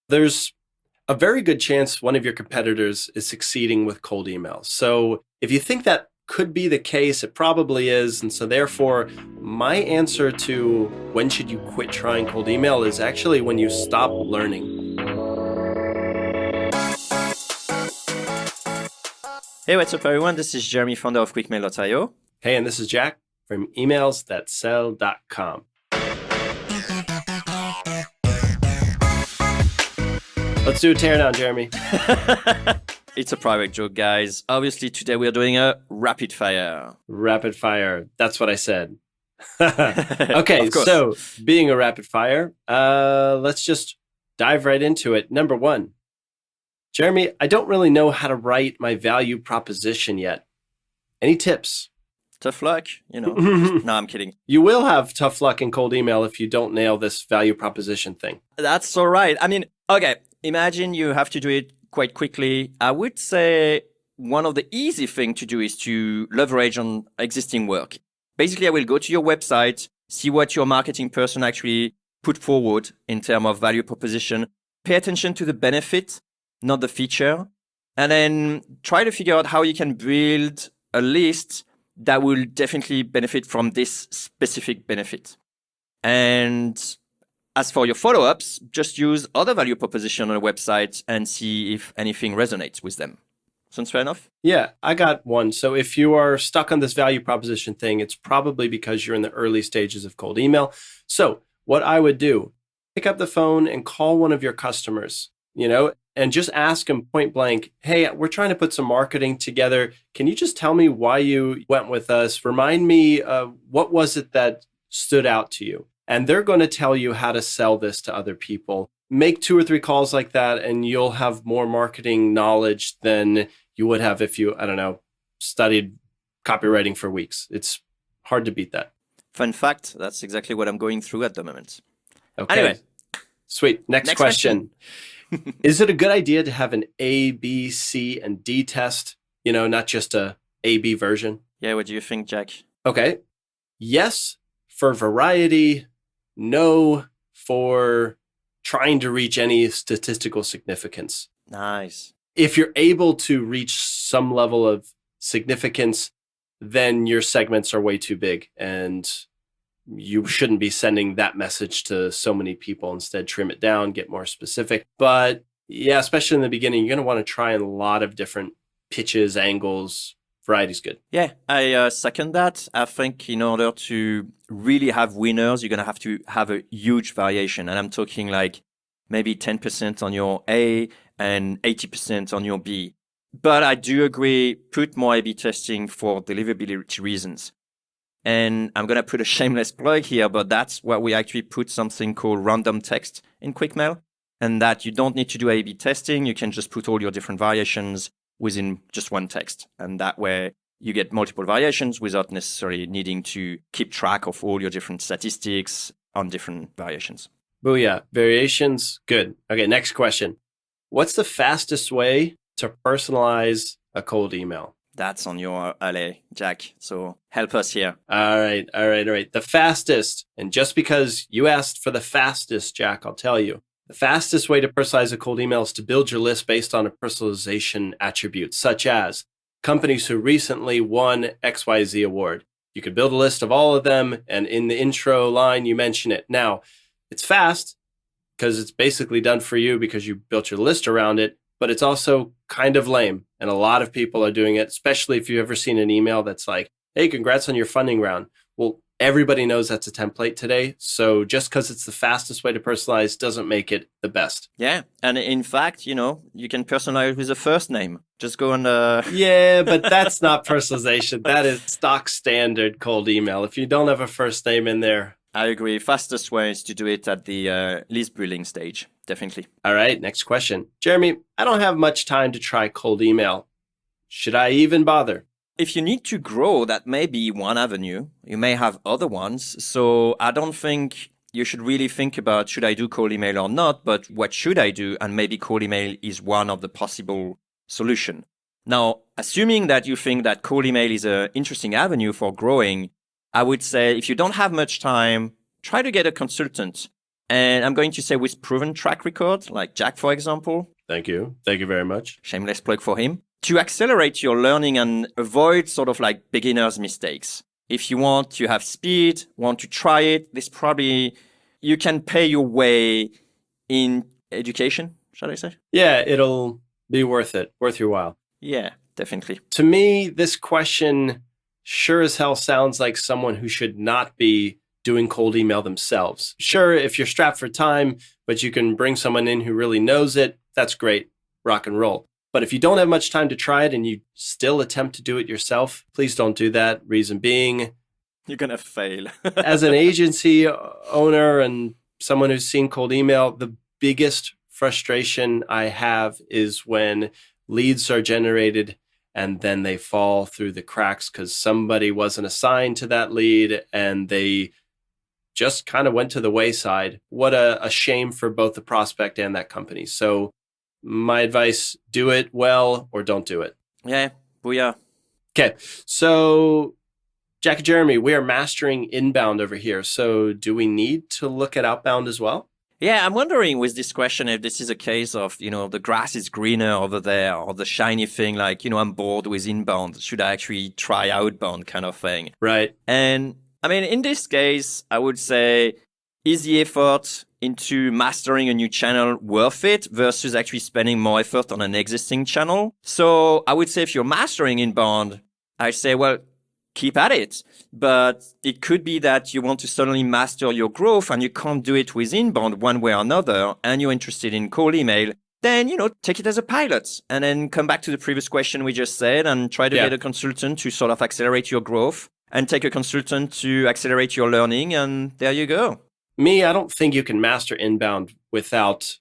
There's a very good chance one of your competitors is succeeding with cold emails. So if you think that could be the case, it probably is. And so therefore, my answer to when should you quit trying cold email is actually when you stop learning. Hey, what's up, everyone? This is Jeremy, founder of QuickMail.io. Hey, and this is Jack from emailsthatsell.com. Let's do a teardown, Jeremy. It's a private joke, guys. Obviously, today we are doing a rapid fire. Rapid fire. That's what I said. Okay, so being a rapid fire, let's just dive right into it. Number one, Jeremy, I don't really know how to write my value proposition yet. Any tips? Tough luck, No, I'm kidding. You will have tough luck in cold email if you don't nail this value proposition thing. That's all right. I mean, okay, imagine you have to do it quite quickly. I would say one of the easy things to do is to leverage on existing work. Basically, I will go to your website, see what your marketing person actually put forward in terms of value proposition, pay attention to the benefit, not the feature, and then try to figure out how you can build a list that will definitely benefit from this specific benefit. And as for your follow-ups, just use other value proposition on a website and see if anything resonates with them. Sounds fair enough? Yeah, I got one. So if you are stuck on this value proposition thing, it's probably because you're in the early stages of cold email. So what I would do, pick up the phone and call one of your customers, and just ask them point blank, hey, we're trying to put some marketing together. Can you just tell me why you went with us? Remind me, what was it that stood out to you? And they're going to tell you how to sell this to other people. Make 2 or 3 calls like that, and you'll have more marketing knowledge than you would have if you, studied copywriting for weeks. It's hard to beat that. Fun fact, that's exactly what I'm going through at the moment. Okay. Anyway. Sweet. Next question. Is it a good idea to have an A, B, C, and D test? Not just a A-B version? Yeah, what do you think, Jack? Okay. Yes for variety. No for trying to reach any statistical significance. Nice. If you're able to reach some level of significance, then your segments are way too big and you shouldn't be sending that message to so many people. Instead, trim it down, get more specific. But yeah, especially in the beginning, you're going to want to try a lot of different pitches, angles. Variety's good. Yeah, I second that. I think in order to really have winners, you're going to have a huge variation. And I'm talking like maybe 10% on your A and 80% on your B. But I do agree, put more A/B testing for deliverability reasons. And I'm going to put a shameless plug here, but that's where we actually put something called random text in QuickMail. And that you don't need to do A/B testing. You can just put all your different variations within just one text. And that way you get multiple variations without necessarily needing to keep track of all your different statistics on different variations. Booyah. Variations, good. Okay, next question. What's the fastest way to personalize a cold email? That's on your alley, Jack. So help us here. All right. The fastest, and just because you asked for the fastest, Jack, I'll tell you. The fastest way to personalize a cold email is to build your list based on a personalization attribute, such as companies who recently won XYZ award. You could build a list of all of them, and in the intro line, you mention it. Now, it's fast because it's basically done for you because you built your list around it, but it's also kind of lame. And a lot of people are doing it, especially if you've ever seen an email that's like, hey, congrats on your funding round. Well, everybody knows that's a template today. So just because it's the fastest way to personalize doesn't make it the best. Yeah. And in fact, you can personalize with a first name. Just go on Yeah, but that's not personalization. That is stock standard cold email. If you don't have a first name in there. I agree. Fastest way is to do it at the list building stage. Definitely. All right. Next question. Jeremy, I don't have much time to try cold email. Should I even bother? If you need to grow, that may be one avenue. You may have other ones. So I don't think you should really think about should I do cold email or not, but what should I do? And maybe cold email is one of the possible solution. Now, assuming that you think that cold email is an interesting avenue for growing, I would say if you don't have much time, try to get a consultant And I'm going to say with proven track record, like Jack, for example. Thank you. Thank you very much. Shameless plug for him. To accelerate your learning and avoid sort of like beginner's mistakes. If you want to have speed, want to try it, this probably, you can pay your way in education, shall I say? Yeah, it'll be worth your while. Yeah, definitely. To me, this question sure as hell sounds like someone who should not be doing cold email themselves. Sure, if you're strapped for time, but you can bring someone in who really knows it, that's great, rock and roll. But if you don't have much time to try it and you still attempt to do it yourself, please don't do that. Reason being, you're going to fail. As an agency owner and someone who's seen cold email, the biggest frustration I have is when leads are generated and then they fall through the cracks because somebody wasn't assigned to that lead and they just kind of went to the wayside. What a shame for both the prospect and that company. So my advice, do it well or don't do it. Yeah, booyah. Okay, so Jack and Jeremy, we are mastering inbound over here. So do we need to look at outbound as well? Yeah, I'm wondering with this question if this is a case of, the grass is greener over there or the shiny thing like, I'm bored with inbound. Should I actually try outbound kind of thing? Right. And I mean, in this case, I would say, is the effort into mastering a new channel worth it versus actually spending more effort on an existing channel? So I would say if you're mastering inbound, I say, well, keep at it. But it could be that you want to suddenly master your growth and you can't do it with inbound one way or another, and you're interested in cold email. Then, take it as a pilot and then come back to the previous question we just said and try to get a consultant to sort of accelerate your growth and take a consultant to accelerate your learning. And there you go. Me, I don't think you can master inbound without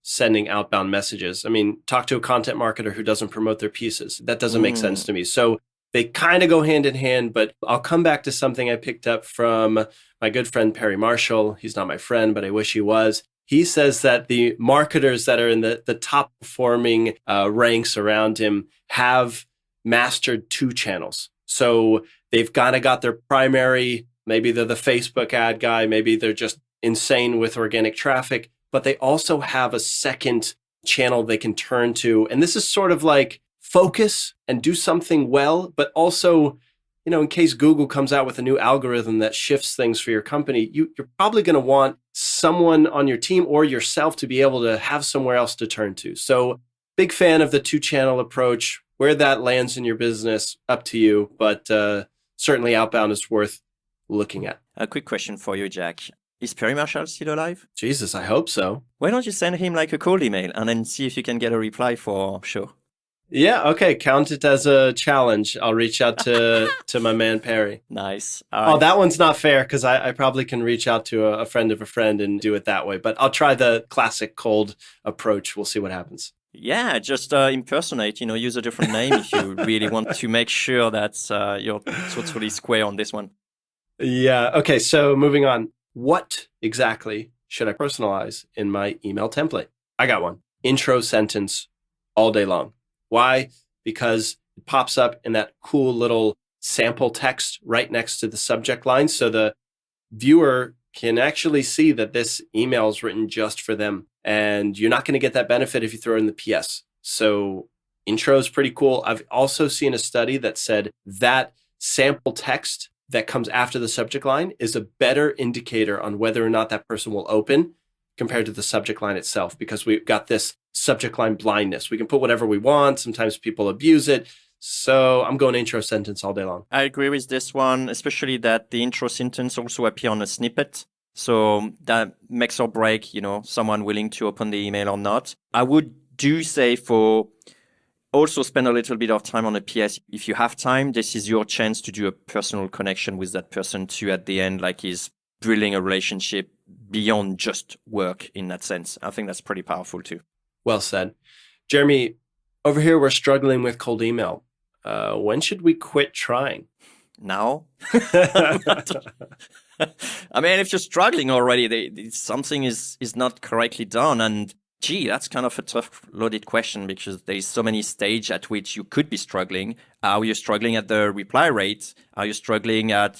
sending outbound messages. I mean, talk to a content marketer who doesn't promote their pieces. That doesn't make sense to me. So they kind of go hand in hand, but I'll come back to something I picked up from my good friend, Perry Marshall. He's not my friend, but I wish he was. He says that the marketers that are in the top performing ranks around him have mastered two channels. So they've kind of got their primary, maybe they're the Facebook ad guy, maybe they're just insane with organic traffic, but they also have a second channel they can turn to. And this is sort of like focus and do something well, but also, in case Google comes out with a new algorithm that shifts things for your company, you're probably going to want someone on your team or yourself to be able to have somewhere else to turn to. So big fan of the two-channel approach. Where that lands in your business, up to you, but certainly outbound is worth looking at. A quick question for you, Jack. Is Perry Marshall still alive? Jesus, I hope so. Why don't you send him like a cold email and then see if you can get a reply for sure? Yeah, okay. Count it as a challenge. I'll reach out to my man, Perry. Nice. Oh, that one's not fair because I probably can reach out to a friend of a friend and do it that way. But I'll try the classic cold approach. We'll see what happens. Yeah, just impersonate, use a different name if you really want to make sure that you're totally square on this one. Yeah. Okay. So moving on. What exactly should I personalize in my email template? I got one. Intro sentence all day long. Why? Because it pops up in that cool little sample text right next to the subject line. So the viewer can actually see that this email is written just for them. And you're not going to get that benefit if you throw in the PS. So intro is pretty cool. I've also seen a study that said that sample text that comes after the subject line is a better indicator on whether or not that person will open compared to the subject line itself, because we've got this subject line blindness. We can put whatever we want. Sometimes people abuse it. So I'm going intro sentence all day long. I agree with this one, especially that the intro sentence also appear on a snippet. So that makes or break, someone willing to open the email or not. I would do say also spend a little bit of time on a PS. If you have time, this is your chance to do a personal connection with that person too at the end, like is building a relationship beyond just work in that sense. I think that's pretty powerful too. Well said. Jeremy, over here, we're struggling with cold email. When should we quit trying? Now? I mean, if you're struggling already, something is not correctly done. And Gee, that's kind of a tough loaded question because there's so many stages at which you could be struggling. Are you struggling at the reply rate? Are you struggling at,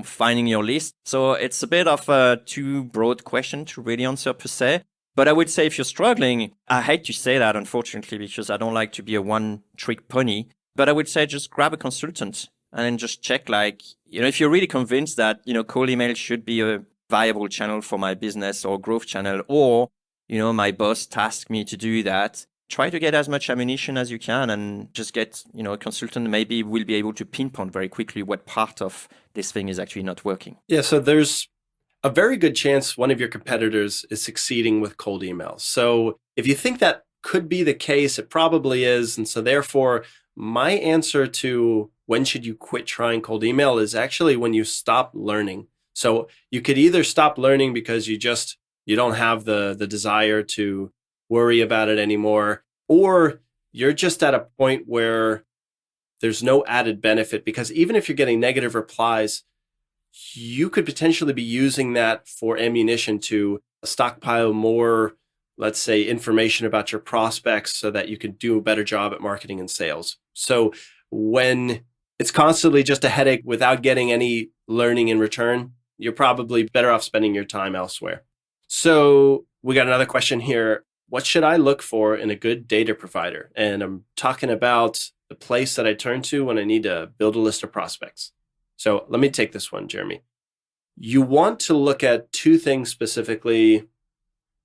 finding your list? So it's a bit of a too broad question to really answer per se. But I would say if you're struggling, I hate to say that, unfortunately, because I don't like to be a one-trick pony. But I would say just grab a consultant and then just check, if you're really convinced that, cold email should be a viable channel for my business or growth channel, or my boss tasked me to do that. Try to get as much ammunition as you can and just get, a consultant maybe will be able to pinpoint very quickly what part of this thing is actually not working. Yeah, so there's a very good chance one of your competitors is succeeding with cold emails. So if you think that could be the case, it probably is. And so therefore, my answer to when should you quit trying cold email is actually when you stop learning. So you could either stop learning because you don't have the desire to worry about it anymore, or you're just at a point where there's no added benefit, because even if you're getting negative replies, you could potentially be using that for ammunition to stockpile more, let's say, information about your prospects so that you can do a better job at marketing and sales. So when it's constantly just a headache without getting any learning in return, you're probably better off spending your time elsewhere. So we got another question here. What should I look for in a good data provider? And I'm talking about the place that I turn to when I need to build a list of prospects. So let me take this one, Jeremy. You want to look at two things specifically.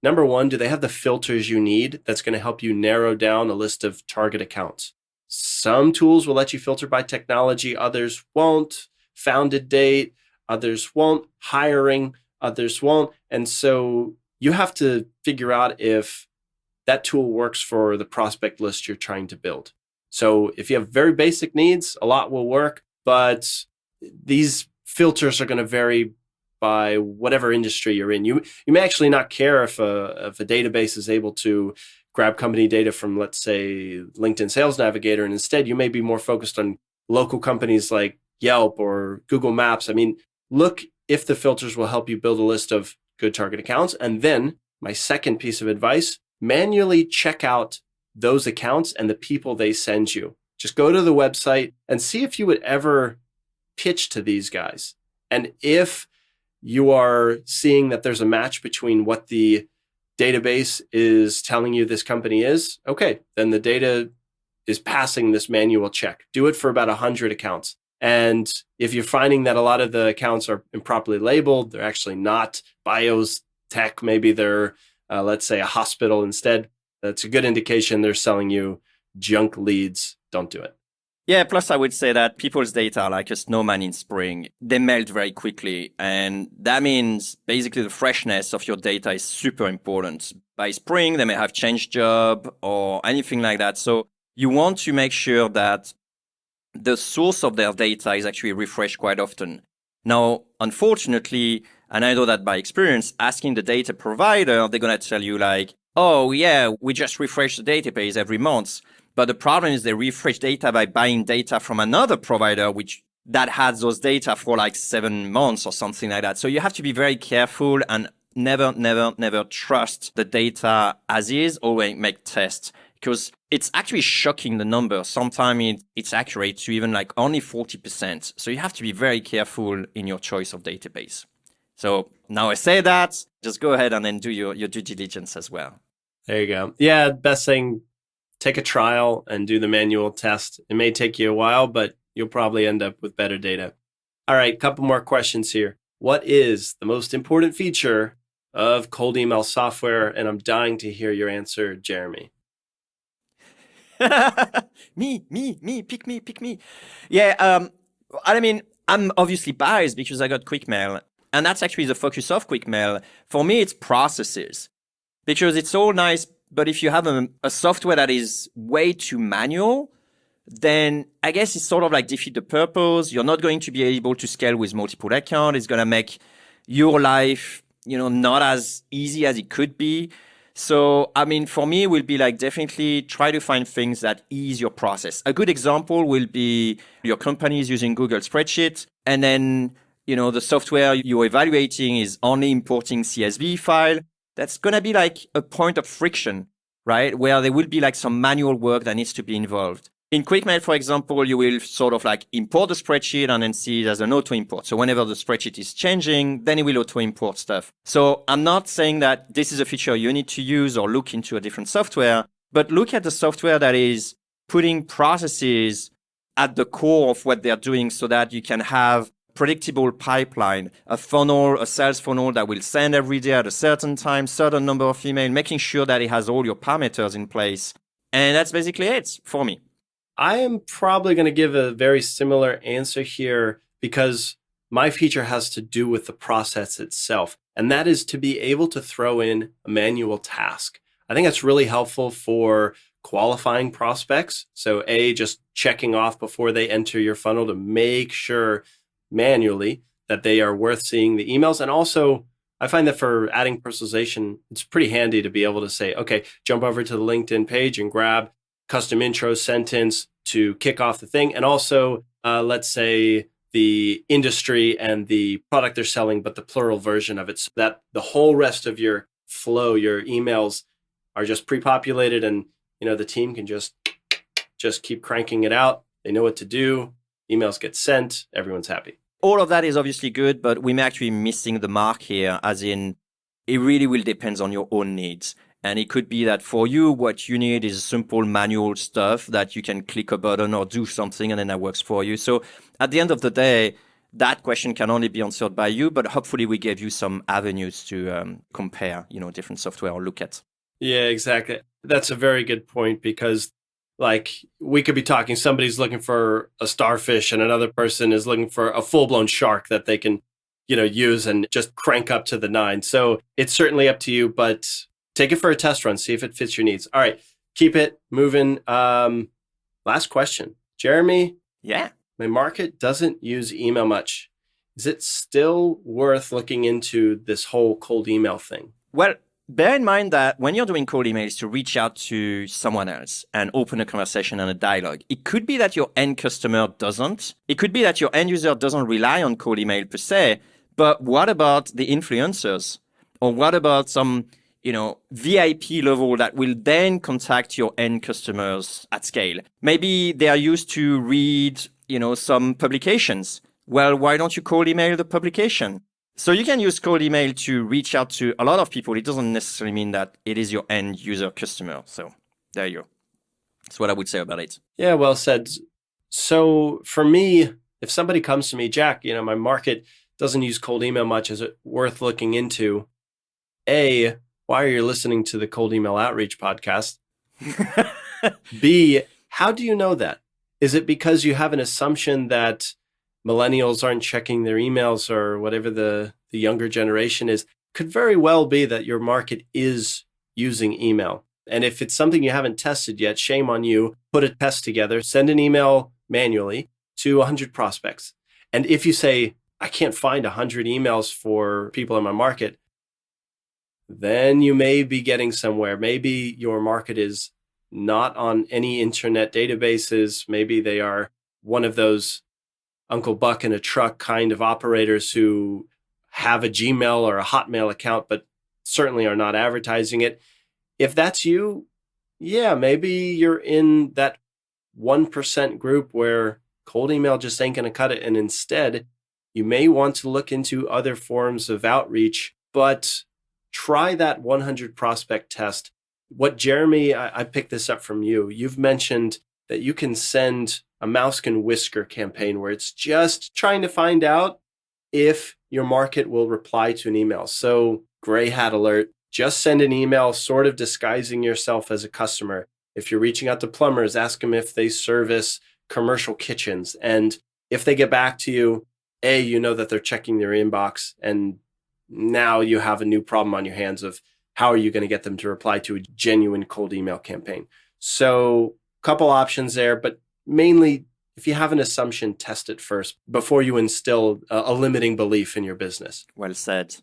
Number one, do they have the filters you need that's going to help you narrow down a list of target accounts? Some tools will let you filter by technology, others won't. Founded date, others won't. Hiring, others won't. And so you have to figure out if that tool works for the prospect list you're trying to build. So if you have very basic needs, a lot will work, but these filters are going to vary by whatever industry you're in. You may actually not care if a database is able to grab company data from, let's say, LinkedIn Sales Navigator, and instead you may be more focused on local companies like Yelp or Google Maps. I mean, look if the filters will help you build a list of good target accounts. And then my second piece of advice, manually check out those accounts and the people they send you. Just go to the website and see if you would ever pitch to these guys. And if you are seeing that there's a match between what the database is telling you this company is, okay, then the data is passing this manual check. Do it for about 100 accounts. And if you're finding that a lot of the accounts are improperly labeled, they're actually not bios tech, maybe they're, let's say, a hospital instead, that's a good indication they're selling you junk leads. Don't do it. Yeah, plus I would say that people's data are like a snowman in spring. They melt very quickly. And that means basically the freshness of your data is super important. By spring, they may have changed job or anything like that. So you want to make sure that the source of their data is actually refreshed quite often. Now, unfortunately, and I know that by experience, asking the data provider, they're going to tell you like, oh yeah, we just refresh the database every month. But the problem is they refresh data by buying data from another provider, that has those data for like 7 months or something like that. So you have to be very careful and never trust the data as is. Always make tests, because it's actually shocking the number. Sometimes it's accurate to even like only 40%. So you have to be very careful in your choice of database. So now I say that, just go ahead and then do your due diligence as well. There you go. Yeah, best thing, take a trial and do the manual test. It may take you a while, but you'll probably end up with better data. All right, couple more questions here. What is the most important feature of cold email software? And I'm dying to hear your answer, Jeremy. Me, pick me. Yeah, I mean, I'm obviously biased because I got QuickMail. And that's actually the focus of QuickMail. For me, it's processes. Because it's all nice, but if you have a software that is way too manual, then I guess it's sort of like defeat the purpose. You're not going to be able to scale with multiple accounts. It's going to make your life, not as easy as it could be. So, I mean, for me, it will be like definitely try to find things that ease your process. A good example will be your company is using Google Spreadsheet, and then, the software you're evaluating is only importing CSV file. that's going to be like a point of friction, right? Where there will be like some manual work that needs to be involved. In QuickMail, for example, you will sort of like import the spreadsheet and then see it as an auto import. So whenever the spreadsheet is changing, then it will auto import stuff. So I'm not saying that this is a feature you need to use or look into a different software, but look at the software that is putting processes at the core of what they're doing so that you can have predictable pipeline, a funnel, a sales funnel that will send every day at a certain time, certain number of email, making sure that it has all your parameters in place. And that's basically it for me. I am probably going to give a very similar answer here because my feature has to do with the process itself. And that is to be able to throw in a manual task. I think that's really helpful for qualifying prospects. So just checking off before they enter your funnel to make sure manually that they are worth seeing the emails. And also, I find that for adding personalization, it's pretty handy to be able to say, okay, jump over to the LinkedIn page and grab custom intro sentence to kick off the thing. And also, let's say the industry and the product they're selling, but the plural version of it, so that the whole rest of your flow, your emails are just pre-populated, and the team can just keep cranking it out. They know what to do. Emails get sent. Everyone's happy. All of that is obviously good, but we may actually be missing the mark here, as in it really will depend on your own needs. And it could be that for you, what you need is simple manual stuff that you can click a button or do something, and then that works for you. So at the end of the day, that question can only be answered by you, but hopefully we gave you some avenues to compare, different software or look at. Yeah, exactly. That's a very good point because we could be talking, somebody's looking for a starfish and another person is looking for a full-blown shark that they can, use and just crank up to the 9. So it's certainly up to you, but take it for a test run, see if it fits your needs. All right, keep it moving. Last question. Jeremy? Yeah. My market doesn't use email much. Is it still worth looking into this whole cold email thing? Well, bear in mind that when you're doing cold emails to reach out to someone else and open a conversation and a dialogue, it could be that your end customer doesn't. It could be that your end user doesn't rely on cold email per se, but what about the influencers? Or what about some VIP level that will then contact your end customers at scale? Maybe they are used to read, some publications. Well, why don't you cold email the publication? So you can use cold email to reach out to a lot of people. It doesn't necessarily mean that it is your end user customer. So there you go. That's what I would say about it. Yeah, well said. So for me, if somebody comes to me, Jack, my market doesn't use cold email much. Is it worth looking into? A, why are you listening to the Cold Email Outreach podcast? B, how do you know that? Is it because you have an assumption that millennials aren't checking their emails or whatever the younger generation is? Could very well be that your market is using email. And if it's something you haven't tested yet, shame on you. Put a test together, send an email manually to 100 prospects. And if you say, I can't find 100 emails for people in my market, then you may be getting somewhere. Maybe your market is not on any internet databases. Maybe they are one of those Uncle Buck in a truck kind of operators who have a Gmail or a Hotmail account, but certainly are not advertising it. If that's you, yeah, maybe you're in that 1% group where cold email just ain't going to cut it. And instead, you may want to look into other forms of outreach, but try that 100 prospect test. What Jeremy, I picked this up from you. You've mentioned that you can send a mouse can whisker campaign where it's just trying to find out if your market will reply to an email. So gray hat alert, just send an email sort of disguising yourself as a customer. If you're reaching out to plumbers, ask them if they service commercial kitchens. And if they get back to you, you know that they're checking their inbox, and now you have a new problem on your hands of how are you going to get them to reply to a genuine cold email campaign. So a couple options there, but mainly if you have an assumption, test it first before you instill a limiting belief in your business. Well said.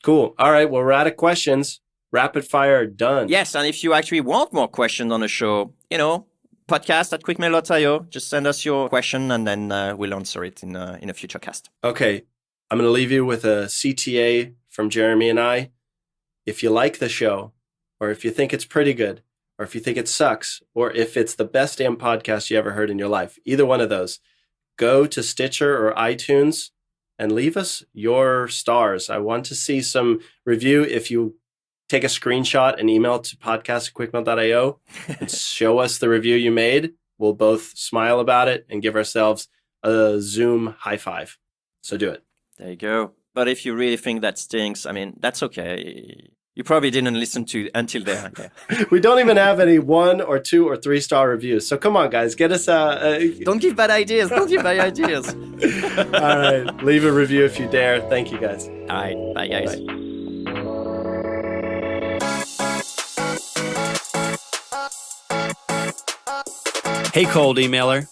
Cool. All right. Well, we're out of questions. Rapid fire done. Yes. And if you actually want more questions on the show, podcast@quickmail.io, just send us your question and then we'll answer it in a future cast. Okay. I'm going to leave you with a CTA from Jeremy and I. if you like the show, or if you think it's pretty good, or if you think it sucks, or if it's the best damn podcast you ever heard in your life, either one of those, go to Stitcher or iTunes and leave us your stars. I want to see some review. If you take a screenshot and email to podcast@quickmail.io and show us the review you made, we'll both smile about it and give ourselves a Zoom high five. So do it. There you go. But if you really think that stinks, I mean, that's okay. You probably didn't listen to until there. Yeah. We don't even have any 1 or 2 or 3 star reviews. So come on, guys, get us Don't give bad ideas. Don't give bad ideas. All right. Leave a review if you dare. Thank you, guys. All right. Bye, guys. Bye. Hey, cold emailer.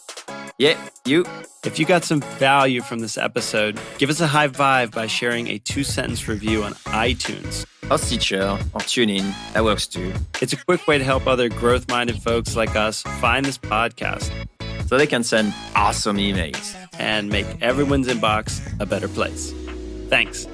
Yeah, you. If you got some value from this episode, give us a high vibe by sharing a 2-sentence review on iTunes. Or Stitcher, or TuneIn. That works too. It's a quick way to help other growth-minded folks like us find this podcast So they can send awesome emails. and make everyone's inbox a better place. Thanks.